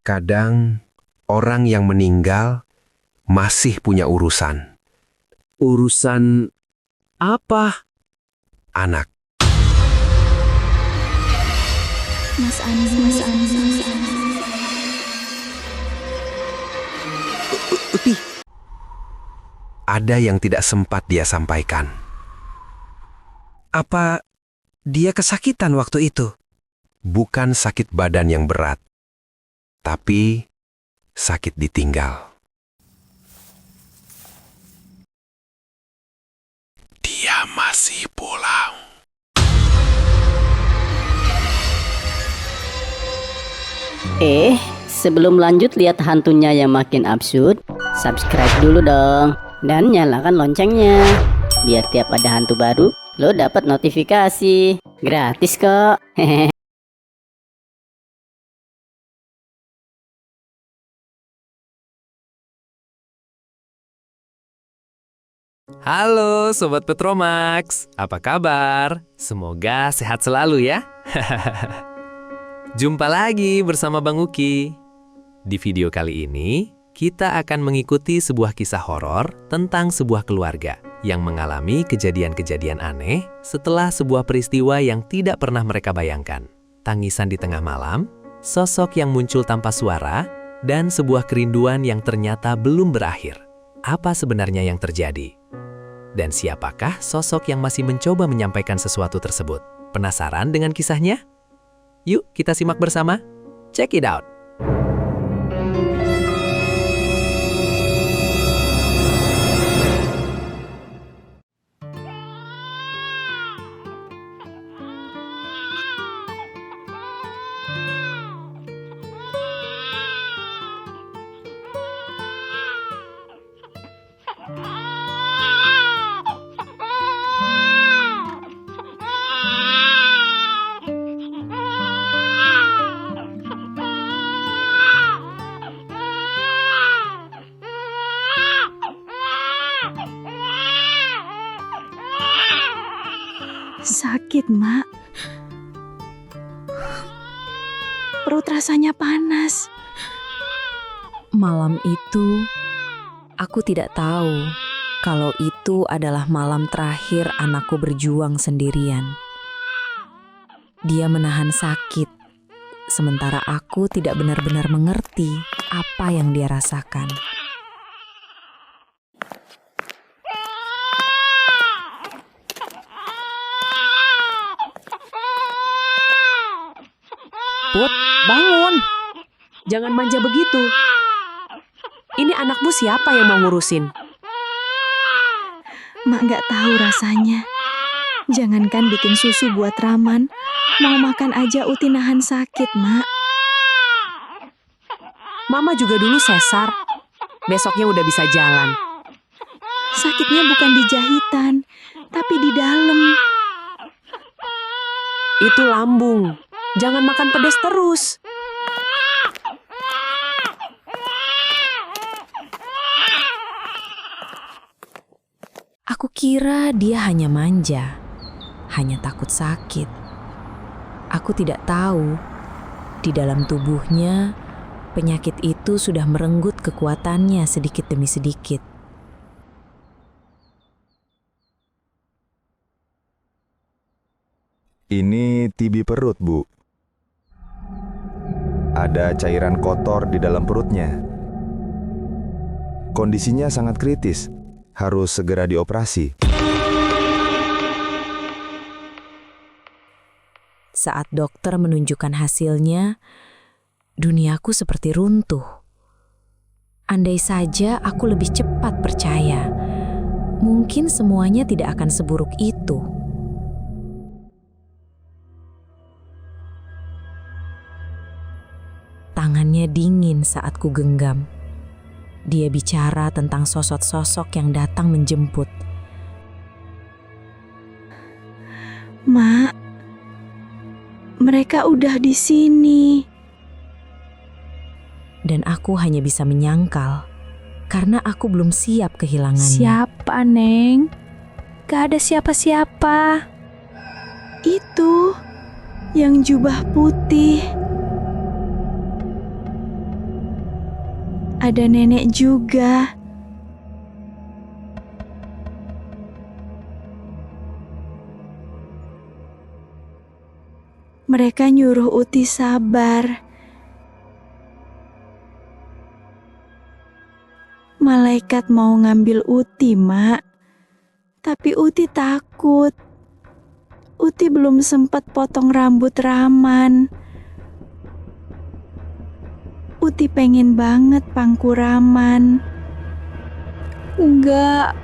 Kadang orang yang meninggal masih punya urusan. Urusan apa? Anak. Mas Andi. Uti, Ada yang tidak sempat dia sampaikan. apa dia kesakitan waktu itu? Bukan sakit badan yang berat, tapi sakit ditinggal. Dia masih pulang. Sebelum lanjut lihat hantunya yang makin absurd, subscribe dulu dong. Dan nyalakan loncengnya. Biar tiap ada hantu baru, lo dapat notifikasi. Gratis kok. Hehehe. Halo Sobat Petromax, apa kabar? Semoga sehat selalu ya. Jumpa lagi bersama Bang Uki. Di video kali ini, kita akan mengikuti sebuah kisah horor tentang sebuah keluarga yang mengalami kejadian-kejadian aneh setelah sebuah peristiwa yang tidak pernah mereka bayangkan. Tangisan di tengah malam, sosok yang muncul tanpa suara, dan sebuah kerinduan yang ternyata belum berakhir. Apa sebenarnya yang terjadi? Dan siapakah sosok yang masih mencoba menyampaikan sesuatu tersebut? Penasaran dengan kisahnya? Yuk kita simak bersama. Check it out! Sakit, Mak. Perut rasanya panas. Malam itu, aku tidak tahu kalau itu adalah malam terakhir anakku berjuang sendirian. Dia menahan sakit, sementara aku tidak benar-benar mengerti apa yang dia rasakan. Put, bangun. Jangan manja begitu. Ini anakmu siapa yang mau ngurusin? Mak gak tahu rasanya. Jangankan bikin susu buat Raman, mau makan aja Uti nahan sakit, Mak. Mama juga dulu sesar. Besoknya udah bisa jalan. Sakitnya bukan di jahitan, tapi di dalam. Itu lambung. Jangan makan pedas terus. Aku kira dia hanya manja, hanya takut sakit. Aku tidak tahu, di dalam tubuhnya, penyakit itu sudah merenggut kekuatannya sedikit demi sedikit. Ini TB perut, Bu. Ada cairan kotor di dalam perutnya. Kondisinya sangat kritis, harus segera dioperasi. Saat dokter menunjukkan hasilnya, duniaku seperti runtuh. Andai saja aku lebih cepat percaya, mungkin semuanya tidak akan seburuk itu. Tangannya dingin saat ku genggam. Dia bicara tentang sosok-sosok yang datang menjemput. Mak, mereka udah di sini. Dan aku hanya bisa menyangkal, karena aku belum siap kehilangannya. Siapa, Neng? Gak ada siapa-siapa. Itu yang jubah putih. ada nenek juga. Mereka nyuruh Uti sabar. Malaikat mau ngambil Uti, Mak. Tapi Uti takut. Uti belum sempat potong rambut Raman. Uti pengen banget pangku Raman. Enggak,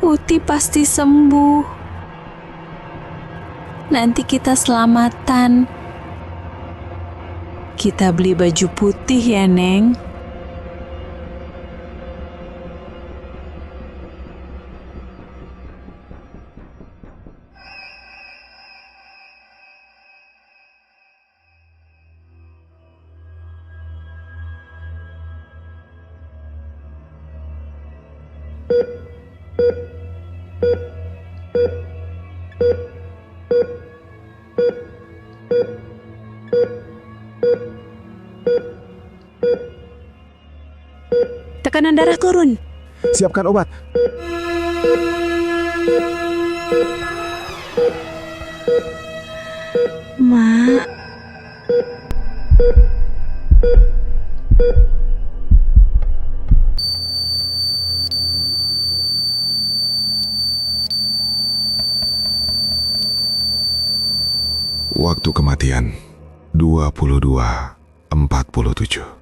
Uti pasti sembuh. Nanti kita selamatan. Kita beli baju putih ya, Neng. Tekanan darah turun. Siapkan obat. Mak, Waktu kematian 22:47.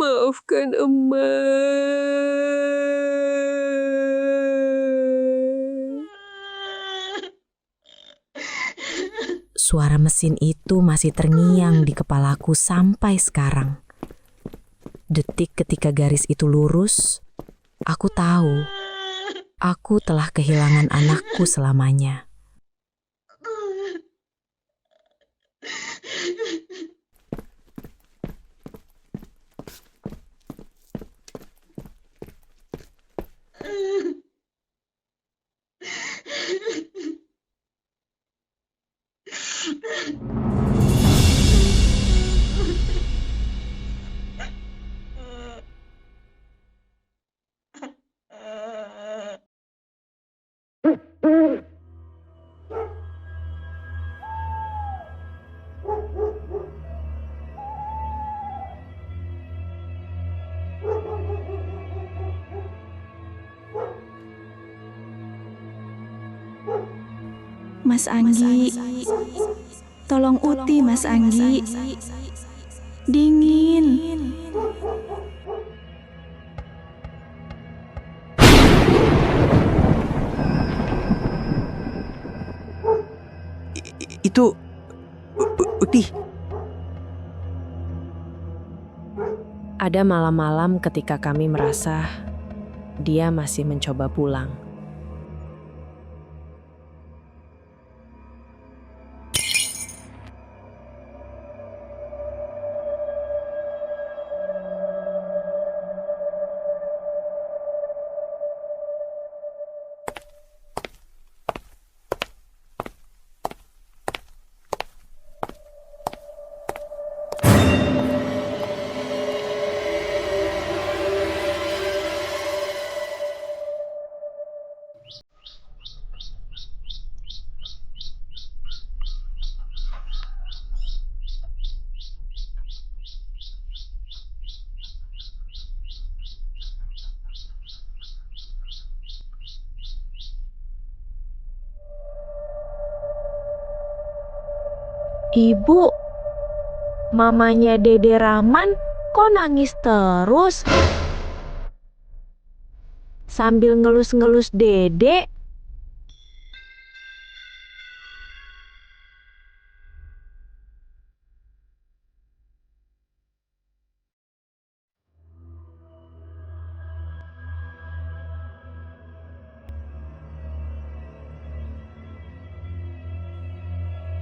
Maafkan emak. Suara mesin itu masih terngiang di kepalaku sampai sekarang. Detik ketika garis itu lurus, aku tahu aku telah kehilangan anakku selamanya. Mas Anggi, tolong Uti, Mas Anggi. Dingin. Itu Uti. Ada malam-malam ketika kami merasa dia masih mencoba pulang. Ibu, mamanya Dede Raman kok nangis terus? Sambil ngelus-ngelus Dede.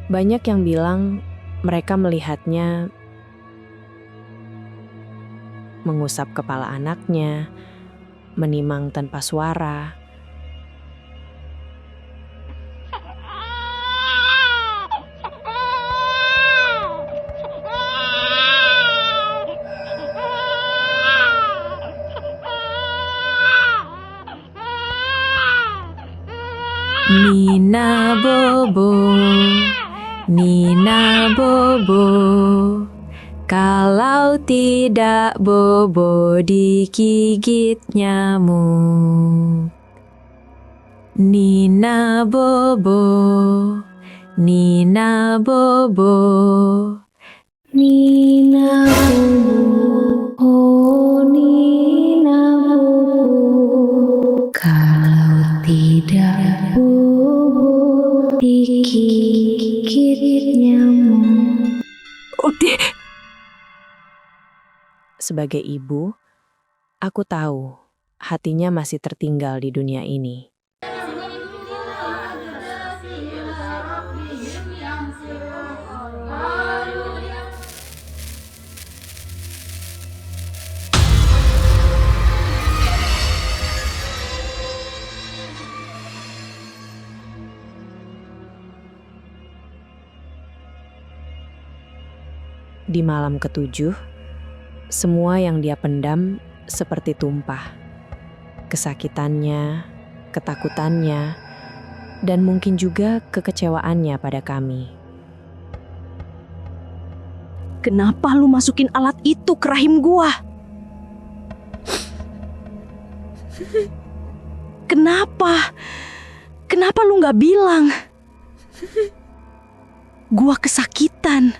Banyak yang bilang mereka melihatnya mengusap kepala anaknya, menimang tanpa suara. Nina Bobo, Nina Bobo. Kalau tidak Bobo digigit nyamuk. Nina Bobo, Nina Bobo. Nina Bobo, oh Nina Bobo. Kalau tidak Bobo digigit nyamuk. Sebagai ibu, aku tahu hatinya masih tertinggal di dunia ini. Di malam ketujuh, semua yang dia pendam seperti tumpah. Kesakitannya, ketakutannya, dan mungkin juga kekecewaannya pada kami. Kenapa lu masukin alat itu ke rahim gua? Kenapa? Kenapa lu gak bilang? Gua kesakitan.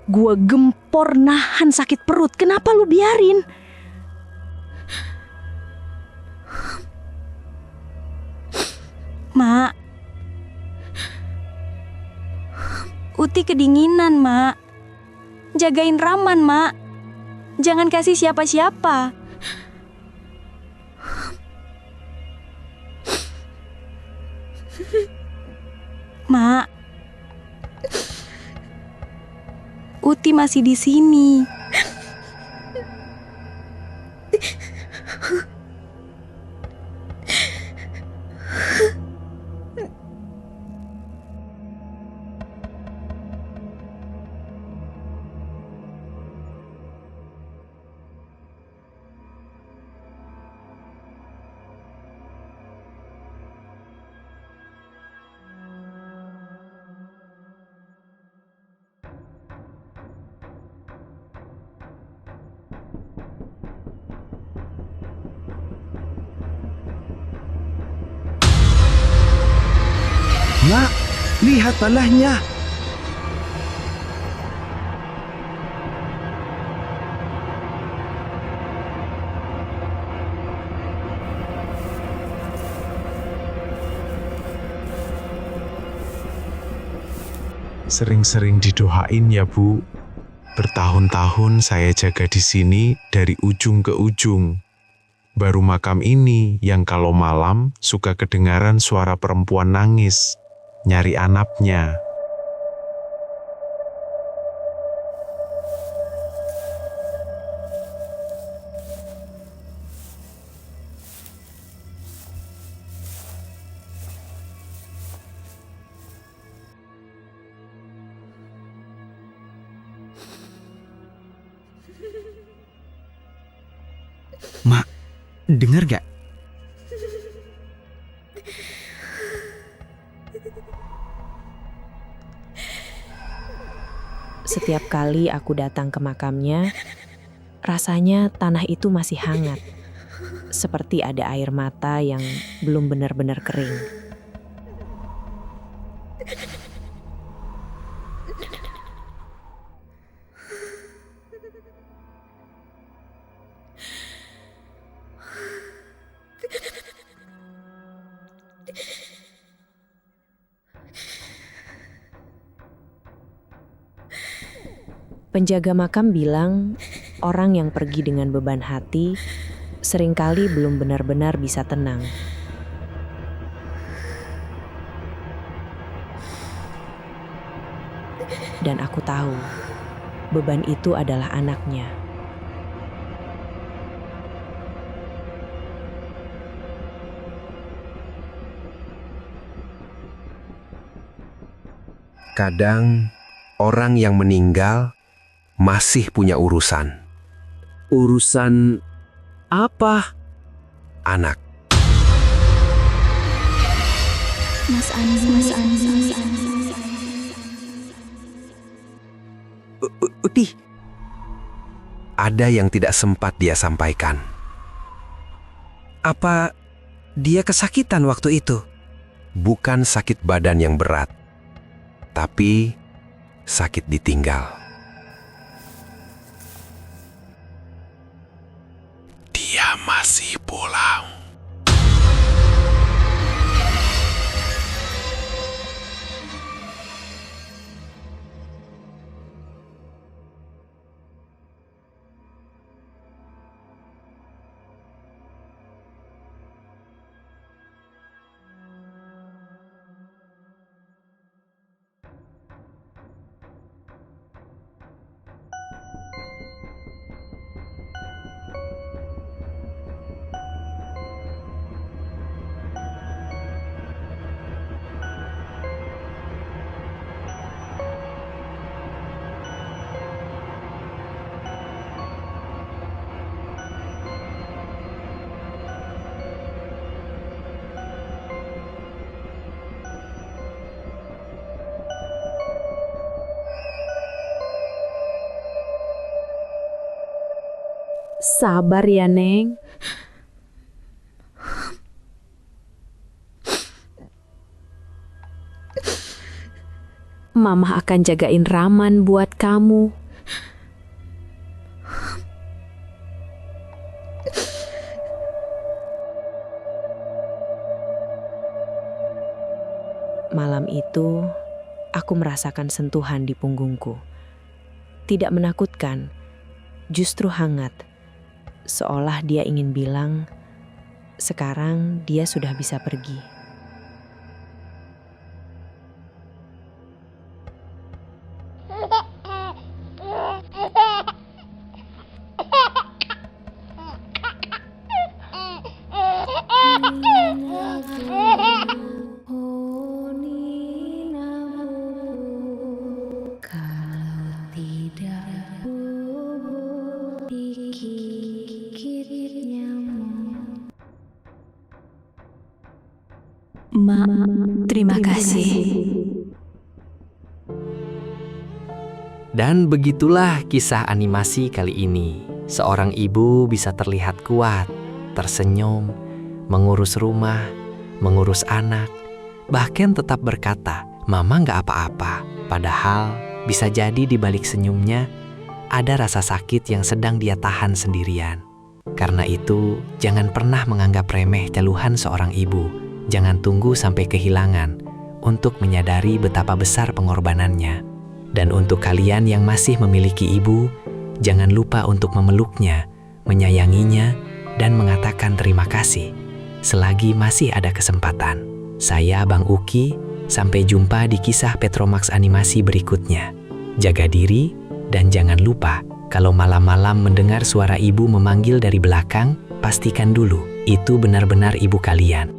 Gua gempor nahan sakit perut. Kenapa lu biarin? Mak. Uti kedinginan, Mak. Jagain Raman, Mak. Jangan kasih siapa-siapa. Mak. Uti masih di sini. Nak, lihat tanahnya. Sering-sering didoain ya, Bu. Bertahun-tahun saya jaga di sini dari ujung ke ujung. Baru makam ini yang kalau malam suka kedengaran suara perempuan nangis, nyari anaknya. Mak, denger gak? Setiap kali aku datang ke makamnya, rasanya tanah itu masih hangat. Seperti ada air mata yang belum benar-benar kering. Penjaga makam bilang, orang yang pergi dengan beban hati seringkali belum benar-benar bisa tenang. Dan aku tahu, beban itu adalah anaknya. Kadang orang yang meninggal masih punya urusan. Urusan apa? Anak. Mas Andi. Uti. Ada yang tidak sempat dia sampaikan. Apa dia kesakitan waktu itu? Bukan sakit badan yang berat, tapi sakit ditinggal. Dia masih pulang. Sabar ya, Neng. Mama akan jagain Raman buat kamu. Malam itu, aku merasakan sentuhan di punggungku. Tidak menakutkan, justru hangat. Seolah dia ingin bilang, sekarang dia sudah bisa pergi. Ma, terima kasih. Dan begitulah kisah animasi kali ini. Seorang ibu bisa terlihat kuat, tersenyum, mengurus rumah, mengurus anak, bahkan tetap berkata, "Mama nggak apa-apa." Padahal bisa jadi di balik senyumnya ada rasa sakit yang sedang dia tahan sendirian. Karena itu, jangan pernah menganggap remeh keluhan seorang ibu. Jangan tunggu sampai kehilangan untuk menyadari betapa besar pengorbanannya. Dan untuk kalian yang masih memiliki ibu, jangan lupa untuk memeluknya, menyayanginya, dan mengatakan terima kasih selagi masih ada kesempatan. Saya Bang Uki, sampai jumpa di kisah Petromax animasi berikutnya. Jaga diri, dan jangan lupa kalau malam-malam mendengar suara ibu memanggil dari belakang, pastikan dulu itu benar-benar ibu kalian.